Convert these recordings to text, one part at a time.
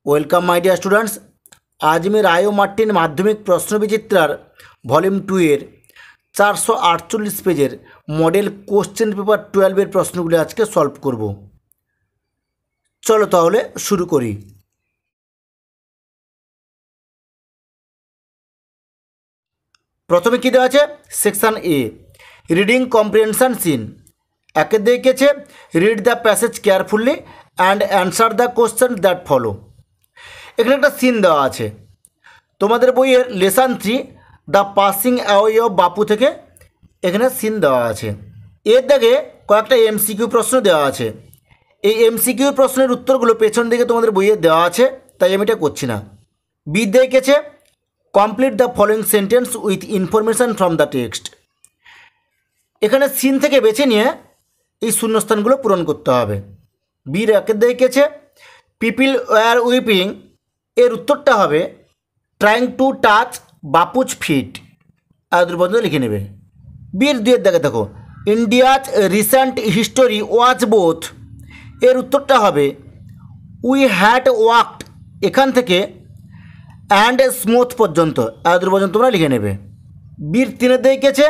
Welcome my dear students. आज मैं राय व मार्टिन माध्यमिक प्रश्न विचित्रार भल्यूम 2 एर 448 पेजर मॉडल कोश्चेन पेपर 12 एर प्रश्नगुली आज के सल्व करब। चलो ताहले शुरू करी। प्रथमे कि देওয়া আছে section A reading comprehension seen. একে দেখেছে read the passage carefully and answer the question that follow. এখানে একটা সিন দেওয়া আছে তোমাদের বইয়ের lesson 3 the passing away of বাপু থেকে এখানে সিন দেওয়া আছে। এর দাগে কয়েকটা এমসিকিউ প্রশ্ন দেওয়া আছে। এই এমসিকিউ প্রশ্নের উত্তরগুলো পেছন দিকে তোমাদের বইয়ে দেওয়া আছে, তাই আমি এটা করছি না। বি দেখেছে complete the following sentence with information from the text. এখানে সিন থেকে বেছে নিয়ে এই শূন্যস্থানগুলো পূরণ করতে হবে। বির একে দেখেছে পিপল ওয়ার উইপিং, এর উত্তরটা হবে trying to touch Bapu's feet. আর দুর্বন্ধ লিখে নেবে। বির দুয়ের দেখে দেখো India's recent history was both, এর উত্তরটা হবে উই হ্যাড ওয়াকড এখান থেকে অ্যান্ড স্মুথ পর্যন্ত। আর দুর্বন্ধ তোমরা লিখে নেবে। বির তিনের দেখেছে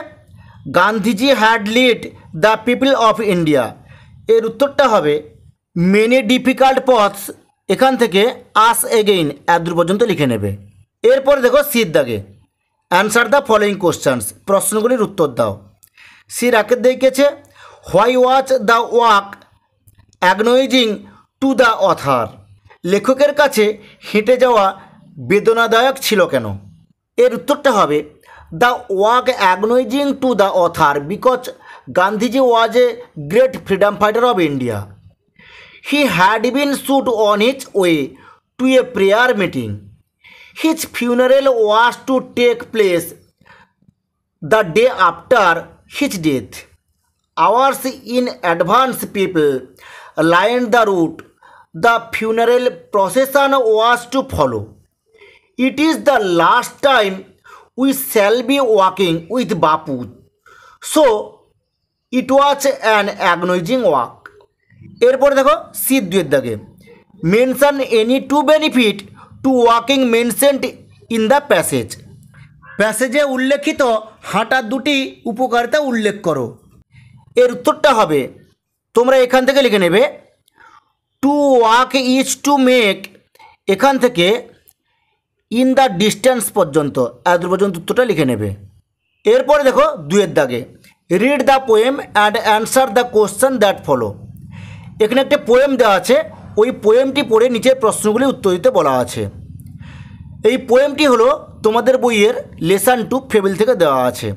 Gandhiji had lead the people of India, এর উত্তরটা হবে মেনি ডিফিকাল্ট পথস এখান থেকে আস এগেইন। এত পর্যন্ত লিখে নেবে। এরপরে দেখো সির দাগে অ্যান্সার দ্য ফলোয়িং কোশ্চেন্স, প্রশ্নগুলির উত্তর দাও। সির আগে দেখেছে why was the walk agonising to the author, লেখকের কাছে হেঁটে যাওয়া বেদনাদায়ক ছিল কেন। এর উত্তরটা হবে the walk agonising to the author because Gandhiji was a great freedom fighter of India. He had been shot on his way to a prayer meeting. His funeral was to take place the day after his death. Hours in advance people lined the route. The funeral procession was to follow. It is the last time we shall be walking with Bapu. So it was an agonizing walk. এরপরে দেখো সিট দুয়ের দাগে mention any two benefit to walking mentioned in the passage, প্যাসেজে উল্লেখিত হাঁটার দুটি উপকারিতা উল্লেখ করো। এর উত্তরটা হবে তোমরা এখান থেকে লিখে নেবে to walk is to make এখান থেকে ইন দ্য ডিস্টেন্স পর্যন্ত। এত পর্যন্ত উত্তরটা লিখে নেবে। এরপরে দেখো দুয়ের দাগে read the poem and answer the question that follow. এখানে একটা পোয়েম দেওয়া আছে, ওই পোয়েমটি পড়ে নিচের প্রশ্নগুলি উত্তর দিতে বলা আছে। এই পোয়েমটি হলো তোমাদের বইয়ের লেসন 2 ফেবল থেকে দেওয়া আছে।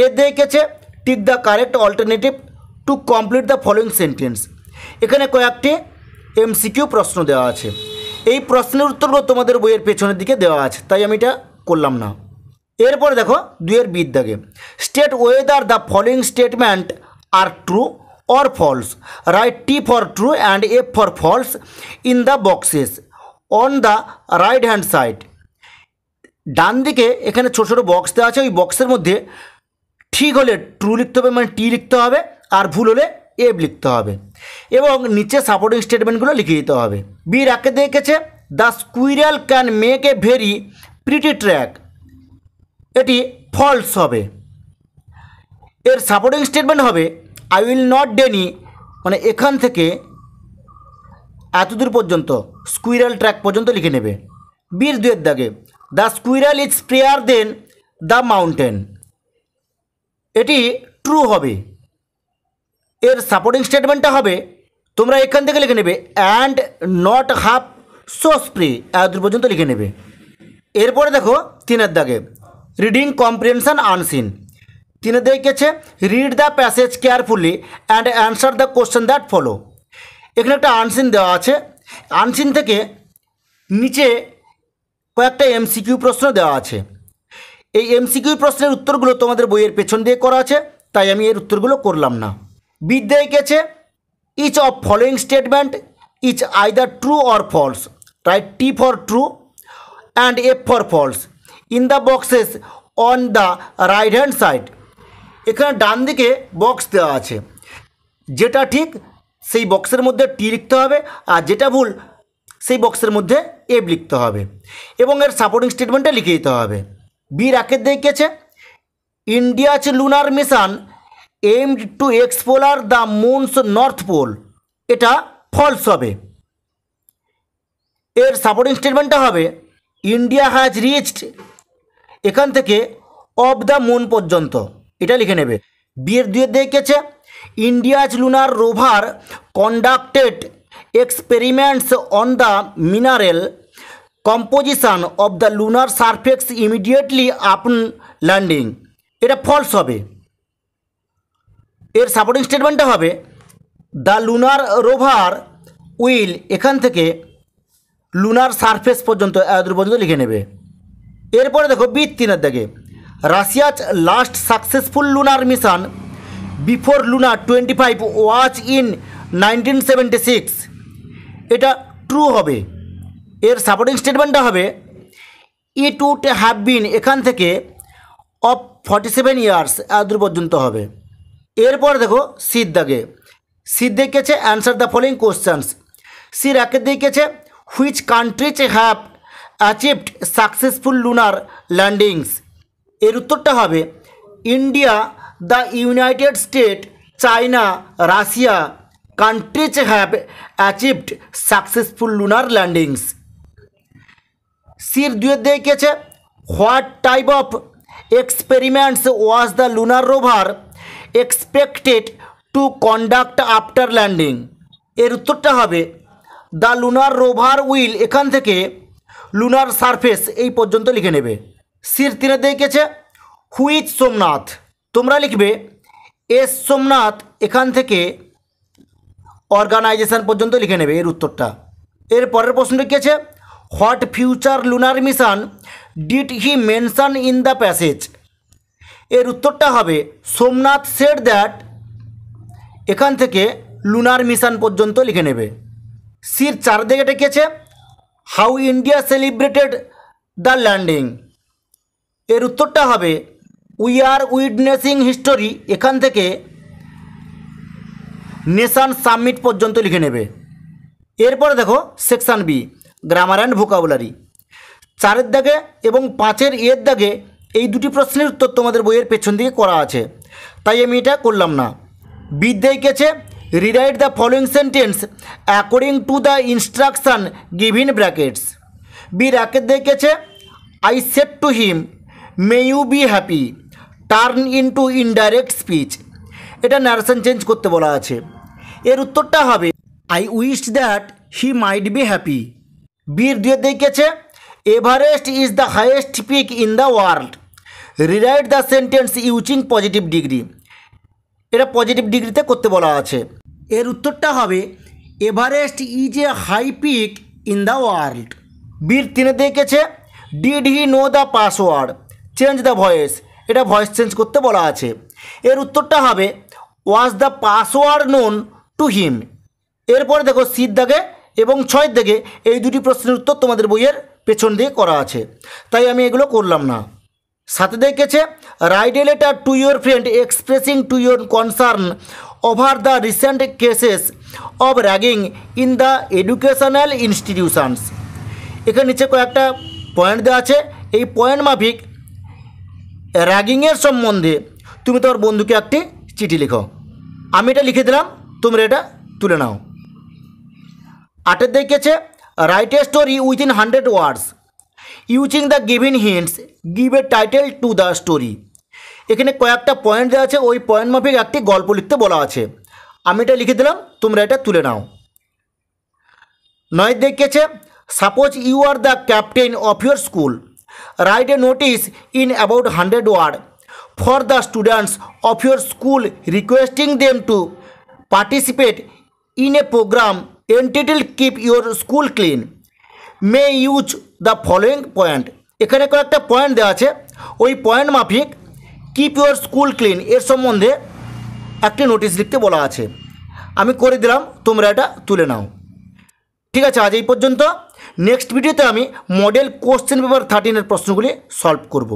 এর দেখেছে tick the correct alternative to complete the following sentence. এখানে কয়েকটি এমসিকিউ প্রশ্ন দেওয়া আছে। এই প্রশ্নের উত্তরগুলো তোমাদের বইয়ের পেছনের দিকে দেওয়া আছে, তাই আমি এটা করলাম না। এরপরে দেখো দুয়ের বির দাগে state whether the following statement are true or false. Write T for true and F for false in the boxes on the right hand side. ডান দিকে এখানে ছোট ছোট বক্স দেওয়া আছে, ওই বক্সের মধ্যে ঠিক হলে ট্রু লিখতে হবে, মানে টি লিখতে হবে, আর ভুল হলে এফ লিখতে হবে, এবং নিচে সাপোর্টিং স্টেটমেন্টগুলো লিখে দিতে হবে। বি রাকে দেখেছে the squirrel can make a very pretty track, এটি ফলস হবে। এর সাপোর্টিং স্টেটমেন্ট হবে আই উইল নট ডেনি, মানে এখান থেকে এতদূর পর্যন্ত স্কুইরাল ট্র্যাক পর্যন্ত লিখে নেবে। বির দুয়ের দাগে the squirrel is spryer than the mountain, এটি ট্রু হবে। এর সাপোর্টিং স্টেটমেন্টটা হবে তোমরা এখান থেকে লিখে নেবে and not half so spray, এতদূর পর্যন্ত লিখে নেবে। এরপরে দেখো তিনের দাগে রিডিং কম্প্রিহেনশন আনসিন। তিনে দেখেছে read the passage carefully and answer the question that follow. এখানে একটা আনসিন দেওয়া আছে। আনসিন থেকে নিচে কয়েকটা এমসিকিউ প্রশ্ন দেওয়া আছে। এই এমসিকিউ প্রশ্নের উত্তরগুলো তোমাদের বইয়ের পেছন দিয়ে করা আছে, তাই আমি এর উত্তরগুলো করলাম না। বিদ্যা গেছে each of following statement each either true or false. Write T for true and F for false in the boxes on the right hand side. এখানে ডান দিকে বক্স দেওয়া আছে, যেটা ঠিক সেই বক্সের মধ্যে টি লিখতে হবে, আর যেটা ভুল সেই বক্সের মধ্যে এফ লিখতে হবে এবং এর সাপোর্টিং স্টেটমেন্টটা লিখে দিতে হবে। বির একের দিকে India's lunar mission aimed to explore the moon's north pole, এটা ফলস হবে। এর সাপোর্টিং স্টেটমেন্টটা হবে ইন্ডিয়া হ্যাজ রিচড, এখান থেকে অফ দ্য মুন পর্যন্ত, এটা লিখে নেবে। বিয়ের দুয়ের দিকে India's lunar rover conducted experiments on the mineral composition of the lunar surface immediately আপন ল্যান্ডিং, এটা ফলস হবে। এর সাপোর্টিং স্টেটমেন্টটা হবে দ্য লুনার রোভার উইল, এখান থেকে লুনার সারফেস পর্যন্ত এত পর্যন্ত লিখে নেবে। এরপরে দেখো বি তিনের দাগে Russia's last successful lunar mission before lunar 25 was in 1976, এটা ট্রু হবে। এর সাপোর্টিং স্টেটমেন্টটা হবে ইট উড হ্যাভ বিন, এখান থেকে অফ 47 ইয়ার্স এত পর্যন্ত হবে। এরপর দেখো সির দাগে, সির দেখেছে অ্যান্সার দ্য ফলোইং কোশ্চেন্স। সির একের দেখেছে which countries have achieved successful lunar landings, এর উত্তরটা হবে India, the United State, China, Russia countries have achieved successful lunar landings. সির দুয়ের দেখেছে what type of experiments was the lunar rover expected to conduct after landing, এর উত্তরটা হবে the lunar rover will, এখান থেকে লুনার সারফেস এই পর্যন্ত লিখে নেবে। সির তিনে দেখেছে হুইচ সোমনাথ, তোমরা লিখবে এস সোমনাথ, এখান থেকে অর্গানাইজেশন পর্যন্ত লিখে নেবে এর উত্তরটা। এর পরের প্রশ্ন লিখেছে what future lunar mission did he mention in the passage, এর উত্তরটা হবে সোমনাথ সেড দ্যাট, এখান থেকে লুনার মিশন পর্যন্ত লিখে নেবে। সির চার দিকে ডেকেছে how India celebrated the landing, এর উত্তরটা হবে উই আর উইটনেসিং হিস্টোরি, এখান থেকে নেশান সামিট পর্যন্ত লিখে নেবে। এরপরে দেখো section B grammar and vocabulary, চারের দাগে এবং পাঁচের এর দাগে এই দুটি প্রশ্নের উত্তর তোমাদের বইয়ের পেছন দিকে করা আছে, তাই আমি এটা করলাম না। বি দেখেছে rewrite the following sentence according to the instruction given brackets. বির একের দেখেছে I said to him may you be happy, turn into indirect speech, এটা ন্যারেশন চেঞ্জ করতে বলা আছে। এর উত্তরটা হবে I wish that he might be happy. বির দুয়ে দেখেছে Everest is the highest peak in the world, rewrite the sentence using positive degree, এটা পজিটিভ ডিগ্রিতে করতে বলা আছে। এর উত্তরটা হবে Everest is a high peak in the world. বির তিনে দেখেছে did he know the password, change the voice, এটা ভয়েস চেঞ্জ করতে বলা আছে। এর উত্তরটা হবে was the password known to him. এরপরে দেখো সির দাগে এবং ছয়ের দাগে এই দুটি প্রশ্নের উত্তর তোমাদের বইয়ের পেছন দিয়ে করা আছে, তাই আমি এগুলো করলাম না। সাথে দেখেছে write a letter to your friend expressing to your concern over the recent cases of ragging in the educational institutions. এখানে নিচে কয়েকটা পয়েন্ট দেওয়া আছে, এই পয়েন্ট মাফিক র্যাগিংয়ের সম্বন্ধে তুমি তোমার বন্ধুকে একটি চিঠি লিখো। আমি এটা লিখে দিলাম, তোমরা এটা তুলে নাও। আটের দেখেছে write a story within 100 words using the given hints give a title to the story. এখানে কয়েকটা পয়েন্ট দেওয়া আছে, ওই পয়েন্ট মাফিক একটি গল্প লিখতে বলা আছে। আমি এটা লিখে দিলাম, তোমরা এটা তুলে নাও। নয় দেখেছে suppose you are the captain of your school, write a notice in about 100 word for the students of your school requesting them to participate in a programme entitled keep your school clean, may use the following point. এখানে কয়েকটা point দেওয়া আছে, ওই point মাফিক keep your school clean এর সম্বন্ধে একটি notice লিখতে বলা আছে। আমি করে দিলাম, তোমরা এটা তুলে নাও। ঠিক আছে, আজ এই পর্যন্ত। নেক্সট ভিডিওতে আমি মডেল কোশ্চেন পেপার 13 এর প্রশ্নগুলি সলভ করব।